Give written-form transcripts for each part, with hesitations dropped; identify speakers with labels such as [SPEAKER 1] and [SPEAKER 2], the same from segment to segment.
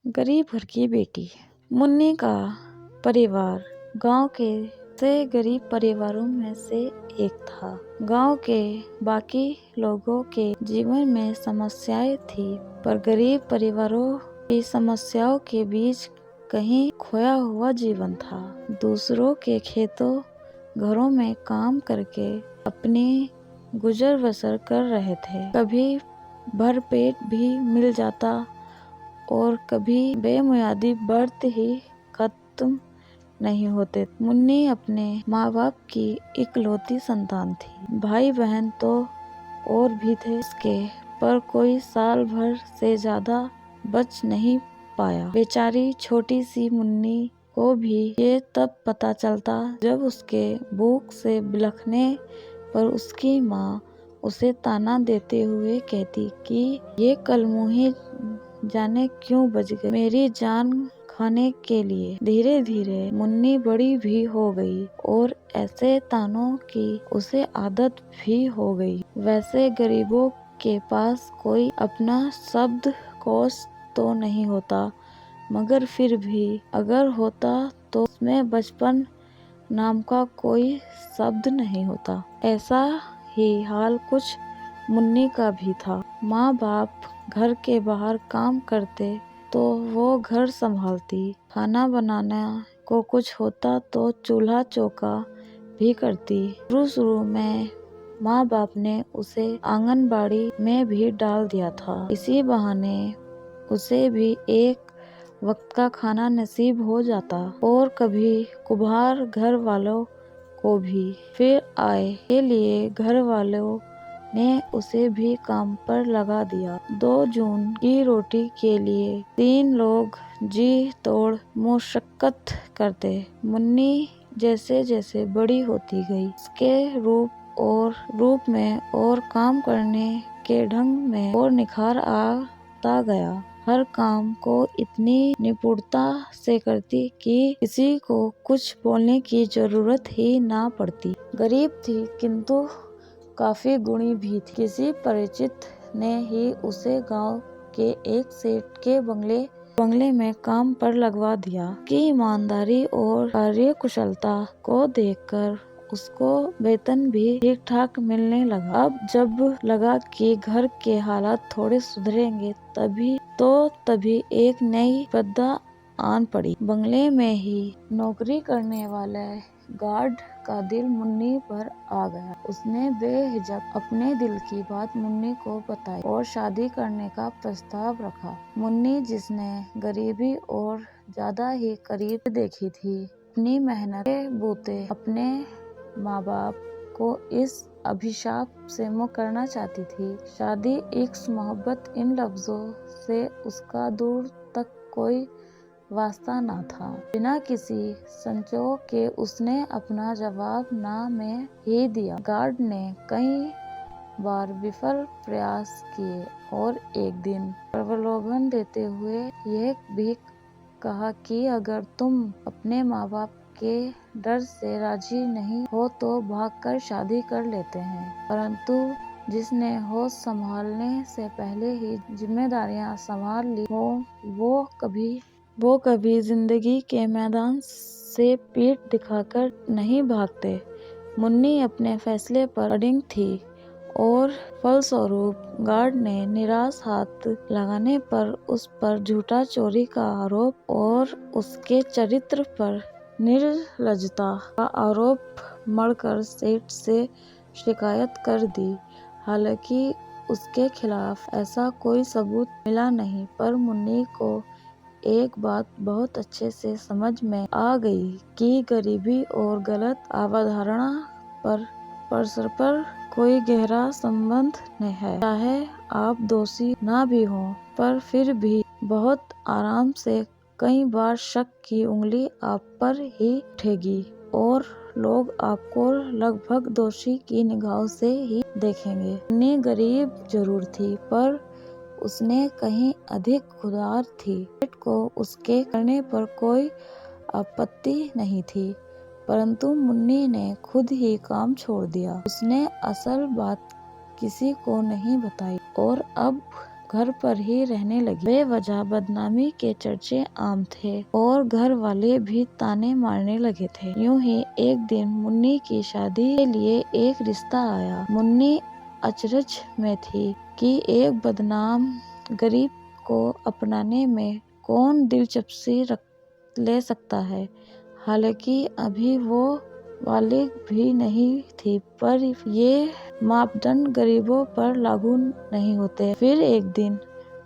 [SPEAKER 1] गरीब घर की बेटी। मुन्नी का परिवार गांव के से गरीब परिवारों में से एक था। गांव के बाकी लोगों के जीवन में समस्याएं थी, पर गरीब परिवारों की समस्याओं के बीच कहीं खोया हुआ जीवन था। दूसरों के खेतों घरों में काम करके अपनी गुजर बसर कर रहे थे। कभी भरपेट भी मिल जाता और कभी बेमुयादी व्रत ही खत्म नहीं होते। मुन्नी अपने माँ बाप की इकलौती संतान थी। भाई बहन तो और भी थे इसके, पर कोई साल भर से ज्यादा बच नहीं पाया। बेचारी छोटी सी मुन्नी को भी ये तब पता चलता जब उसके भूख से बिलखने पर उसकी माँ उसे ताना देते हुए कहती कि ये कलमुही जाने क्यों बच गई मेरी जान खाने के लिए। धीरे धीरे मुन्नी बड़ी भी हो गई और ऐसे तानों की उसे आदत भी हो गई। वैसे गरीबों के पास कोई अपना शब्द कोश तो नहीं होता, मगर फिर भी अगर होता तो उसमें बचपन नाम का कोई शब्द नहीं होता। ऐसा ही हाल कुछ मुन्नी का भी था। माँ बाप घर के बाहर काम करते तो वो घर संभालती। खाना बनाना को कुछ होता तो चूल्हा चौका भी करती। शुरू में माँ बाप ने उसे आंगनबाड़ी में भी डाल दिया था। इसी बहाने उसे भी एक वक्त का खाना नसीब हो जाता और कभी कुम्हार घर वालों को भी। फिर आय के लिए घर वालों ने उसे भी काम पर लगा दिया। 2 जून की रोटी के लिए 3 लोग जी तोड़ मशक्कत करते। मुन्नी जैसे जैसे बड़ी होती गई, उसके रूप में और काम करने के ढंग में और निखार आता गया। हर काम को इतनी निपुणता से करती कि किसी को कुछ बोलने की जरूरत ही ना पड़ती। गरीब थी किंतु काफी गुणी भी थी। किसी परिचित ने ही उसे गांव के एक सेठ के बंगले में काम पर लगवा दिया। की ईमानदारी और कार्यकुशलता को देखकर उसको वेतन भी ठीक ठाक मिलने लगा। अब जब लगा कि घर के हालात थोड़े सुधरेंगे तभी एक नई आपदा आन पड़ी। बंगले में ही नौकरी करने वाले गार्ड का दिल मुन्नी पर आ गया। उसने बेहिचक अपने दिल की बात मुन्नी को बताई और शादी करने का प्रस्ताव रखा। मुन्नी जिसने गरीबी और ज्यादा ही करीब से देखी थी, अपनी मेहनत के बूते अपने माँ बाप को इस अभिशाप से मुक्त करना चाहती थी। शादी, इश्क, मोहब्बत, इन लफ्जों से उसका दूर तक कोई वास्ता न था। बिना किसी संकोच के उसने अपना जवाब ना में ही दिया। गार्ड ने कई बार विफल प्रयास किए और एक दिन प्रलोभन देते हुए यह भी कहा कि अगर तुम अपने माँ बाप के डर से राजी नहीं हो तो भागकर शादी कर लेते हैं। परंतु जिसने होश संभालने से पहले ही जिम्मेदारियां संभाल ली हो वो कभी जिंदगी के मैदान से पीठ दिखाकर नहीं भागते। मुन्नी अपने फैसले पर अडिग थी और फलस्वरूप गार्ड ने निराश हाथ लगाने पर उस पर झूठा चोरी का आरोप और उसके चरित्र पर निर्लज्जता का आरोप मढ़कर सेठ से शिकायत कर दी। हालांकि उसके खिलाफ ऐसा कोई सबूत मिला नहीं, पर मुन्नी को एक बात बहुत अच्छे से समझ में आ गई कि गरीबी और गलत अवधारणा पर परस्पर कोई गहरा संबंध नहीं है। चाहे आप दोषी ना भी हो, पर फिर भी बहुत आराम से कई बार शक की उंगली आप पर ही उठेगी और लोग आपको लगभग दोषी की निगाहों से ही देखेंगे। मुन्नी गरीब जरूर थी, पर उसने कहीं अधिक खुददार थी। सेठ को उसके करने पर कोई आपत्ति नहीं थी, परंतु मुन्नी ने खुद ही काम छोड़ दिया। उसने असल बात किसी को नहीं बताई और अब घर पर ही रहने लगी। बेवजह बदनामी के चर्चे आम थे और घर वाले भी ताने मारने लगे थे। यूं ही एक दिन मुन्नी की शादी के लिए एक रिश्ता आया। मुन्नी अचरज में थी कि एक बदनाम गरीब को अपनाने में कौन दिलचस्पी ले सकता है। हालांकि अभी वो बालिग भी नहीं थी, पर ये मापदंड गरीबों पर लागू नहीं होते। फिर एक दिन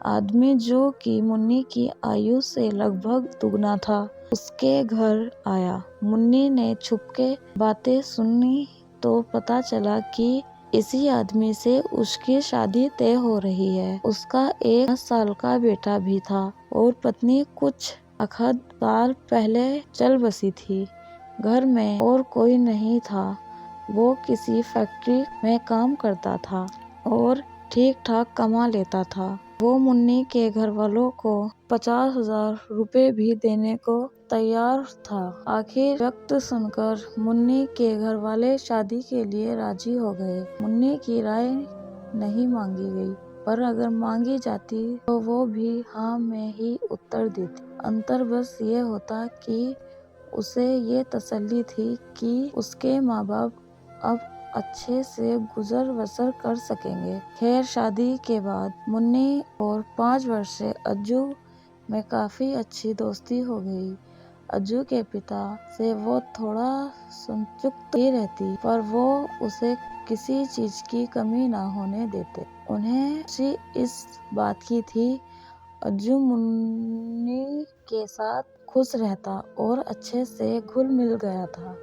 [SPEAKER 1] आदमी जो कि मुन्नी की आयु से लगभग दुगना था, उसके घर आया। मुन्नी ने छुपके बातें सुनी तो पता चला कि इसी आदमी से उसकी शादी तय हो रही है। उसका एक 10 साल का बेटा भी था और पत्नी कुछ आध साल पहले चल बसी थी। घर में और कोई नहीं था। वो किसी फैक्ट्री में काम करता था और ठीक ठाक कमा लेता था। वो मुन्नी के घर वालों को 50,000 रुपए भी देने को तैयार था। आखिर वक्त सुनकर मुन्नी के घर वाले शादी के लिए राजी हो गए। मुन्नी की राय नहीं मांगी गई, पर अगर मांगी जाती तो वो भी हाँ में ही उत्तर देती। अंतर बस ये होता कि उसे ये तसल्ली थी कि उसके माँ बाप अब अच्छे से गुजर बसर कर सकेंगे। खैर, शादी के बाद मुन्नी और 5 वर्ष से अज्जू में काफी अच्छी दोस्ती हो गई। अज्जू के पिता से वो थोड़ा संयुक्त ही रहती, पर वो उसे किसी चीज की कमी ना होने देते। उन्हें खुशी इस बात की थी अज्जू मुन्नी के साथ खुश रहता और अच्छे से घुल मिल गया था।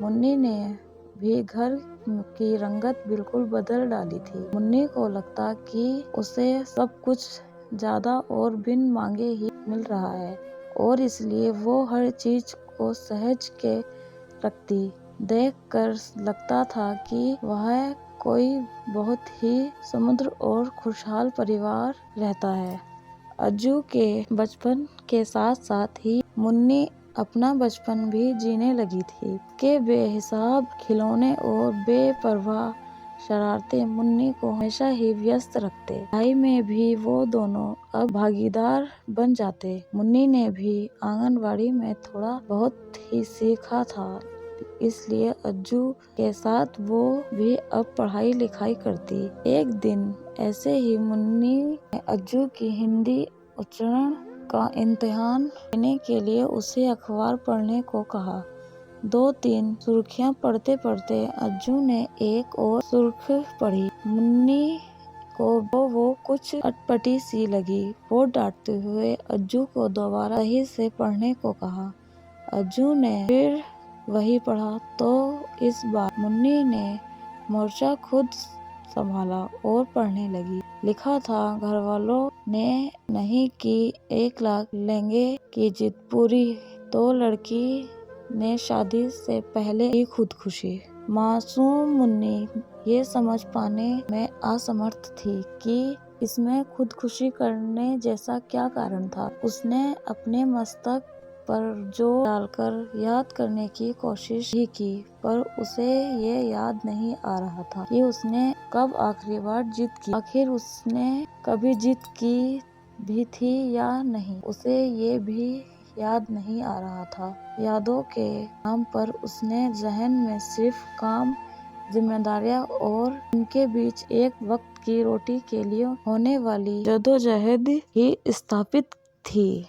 [SPEAKER 1] मुन्नी ने भी घर की रंगत बिल्कुल बदल डाली थी। मुन्नी को लगता कि उसे सब कुछ ज्यादा और बिन मांगे ही मिल रहा है और इसलिए वो हर चीज को सहज के रखती। देखकर लगता था कि वह कोई बहुत ही समृद्ध और खुशहाल परिवार रहता है। अज्जू के बचपन के साथ साथ ही मुन्नी अपना बचपन भी जीने लगी थी। के बेहिसाब खिलौने और बेपरवाह शरारतें मुन्नी को हमेशा ही व्यस्त रखते। पढ़ाई में भी वो दोनों अब भागीदार बन जाते। मुन्नी ने भी आंगनबाड़ी में थोड़ा बहुत ही सीखा था, इसलिए अज्जू के साथ वो भी अब पढ़ाई लिखाई करती। एक दिन ऐसे ही मुन्नी ने अज्जू की हिंदी उच्चारण का इम्तिहान लेने के लिए उसे अखबार पढ़ने को कहा। 2-3 सुर्खियां पढ़ते पढ़ते अज्जू ने एक और सुर्खी पढ़ी। मुन्नी को वो कुछ अटपटी सी लगी। वो डांटते हुए अज्जू को दोबारा सही से पढ़ने को कहा। अज्जू ने फिर वही पढ़ा तो इस बार मुन्नी ने मोर्चा खुद संभाला और पढ़ने लगी। लिखा था, घर वालों ने नहीं की 1 लाख लहंगे की जिद पूरी तो लड़की ने शादी से पहले ही खुदकुशी। मासूम मुन्नी ये समझ पाने में असमर्थ थी कि इसमें खुदकुशी करने जैसा क्या कारण था। उसने अपने मस्तक पर जोर डालकर याद करने की कोशिश ही की, पर उसे ये याद नहीं आ रहा था कि उसने कब आखिरी बार जिद की। आखिर उसने कभी जिद की भी थी या नहीं, उसे ये भी याद नहीं आ रहा था। यादों के नाम पर उसने जहन में सिर्फ काम, जिम्मेदारियां और उनके बीच एक वक्त की रोटी के लिए होने वाली जद्दोजहद ही स्थापित थी।